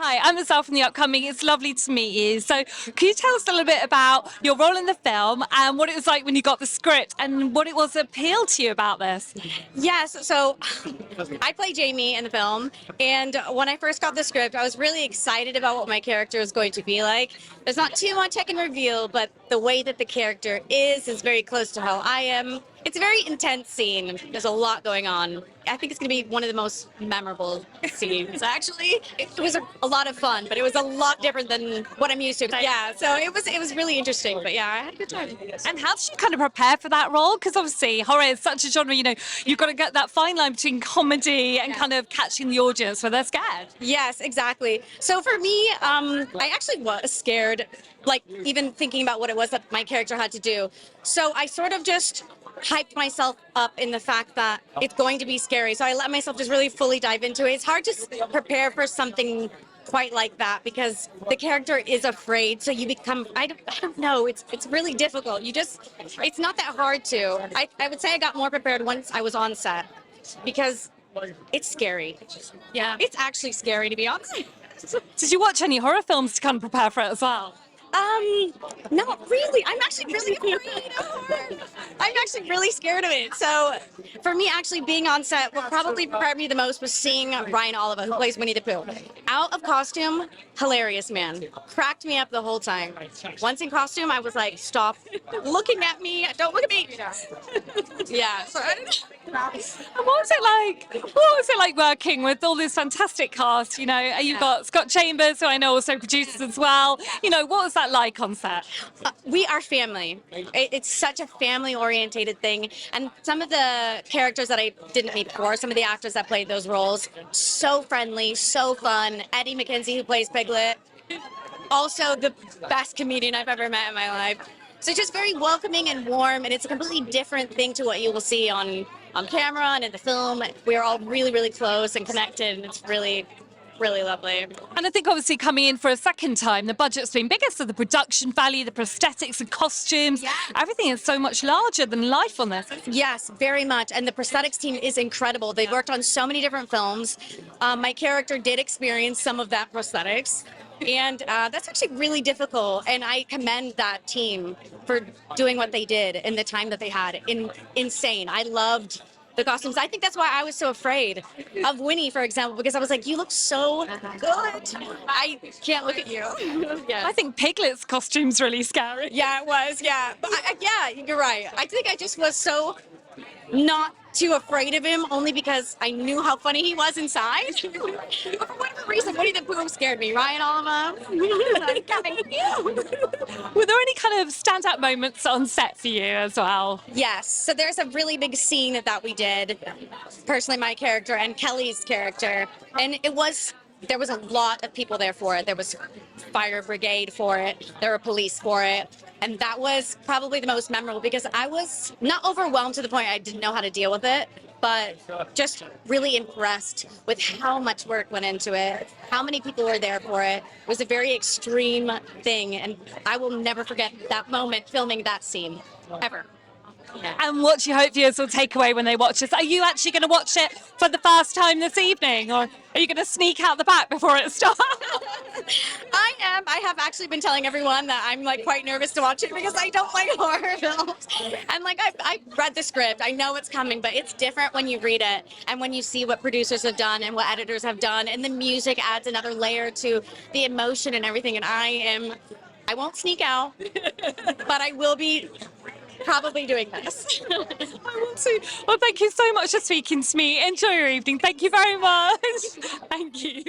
Hi, I'm Ezelle from the upcoming. It's lovely to meet you. So, can you tell us a little bit about your role in the film and what it was like when you got the script and what it was that appealed to you about this? Yes, so I play Jamie in the film, and when I first got the script, I was really excited about what my character was going to be like. There's not too much I can reveal, but the way that the character is very close to how I am. It's a very intense scene. There's a lot going on. I think it's going to be one of the most memorable scenes, actually. It was a lot of fun, but it was a lot different than what I'm used to. Yeah, so it was really interesting, but yeah, I had a good time. And how did you kind of prepare for that role? Because obviously, horror is such a genre, you've got to get that fine line between comedy and kind of catching the audience where they're scared. Yes, exactly. So for me, I actually was scared, like even thinking about what it was that my character had to do. So I sort of just hyped myself up in the fact that it's going to be scary. So I let myself just really fully dive into it. It's hard to prepare for something quite like that because the character is afraid. So you become, I don't know, it's really difficult. It's not that hard to. I would say I got more prepared once I was on set because it's scary. Yeah, it's actually scary, to be honest. Did you watch any horror films to kind of prepare for it as well? Not really. I'm actually really afraid of horror. I'm actually really scared of it. So, for me, actually being on set, what probably prepared me the most was seeing Ryan Oliver, who plays Winnie-the-Pooh. Out of costume, hilarious, man. Cracked me up the whole time. Once in costume, I was like, stop looking at me. Don't look at me. Yeah. So, And what was it like working with all this fantastic cast? You've got Scott Chambers, who I know also produces as well. What was that like on set? we are family. It's such a family-orientated thing, and some of the characters that I didn't meet before, some of the actors that played those roles, so friendly, so fun. Eddie McKenzie, who plays Piglet, also the best comedian I've ever met in my life. So it's just very welcoming and warm, and it's a completely different thing to what you will see on camera and in the film. We're all really, really close and connected, and it's really, really lovely. And I think obviously coming in for a second time, the budget's been bigger, so the production value, the prosthetics and costumes, everything is so much larger than life on this. Yes, very much. And the prosthetics team is incredible. They've worked on so many different films. My character did experience some of that prosthetics. And that's actually really difficult. And I commend that team for doing what they did in the time that they had. Insane. I loved the costumes. I think that's why I was so afraid of Winnie, for example, because I was like, you look so good. I can't look at you. Yeah. I think Piglet's costume's really scary. Yeah, it was. Yeah. But yeah, you're right. I think I just was so not too afraid of him, only because I knew how funny he was inside. But for whatever reason, Winnie-the-Pooh scared me. Ryan Oliver. Were there any kind of standout moments on set for you as well? Yes. So there's a really big scene that we did, personally my character and Kelly's character, and there was a lot of people there for it. There was fire brigade for it. There were police for it. And that was probably the most memorable because I was not overwhelmed to the point I didn't know how to deal with it, but just really impressed with how much work went into it, how many people were there for it. It was a very extreme thing, and I will never forget that moment filming that scene, ever. Yeah. And what do you hope viewers will take away when they watch this? Are you actually going to watch it for the first time this evening, or are you going to sneak out the back before it starts? I am. I have actually been telling everyone that I'm like quite nervous to watch it because I don't like horror films. And like I read the script, I know it's coming, but it's different when you read it and when you see what producers have done and what editors have done, and the music adds another layer to the emotion and everything. And I won't sneak out, but I will be probably doing this. I want to. Well, thank you so much for speaking to me. Enjoy your evening. Thank you very much. Thank you.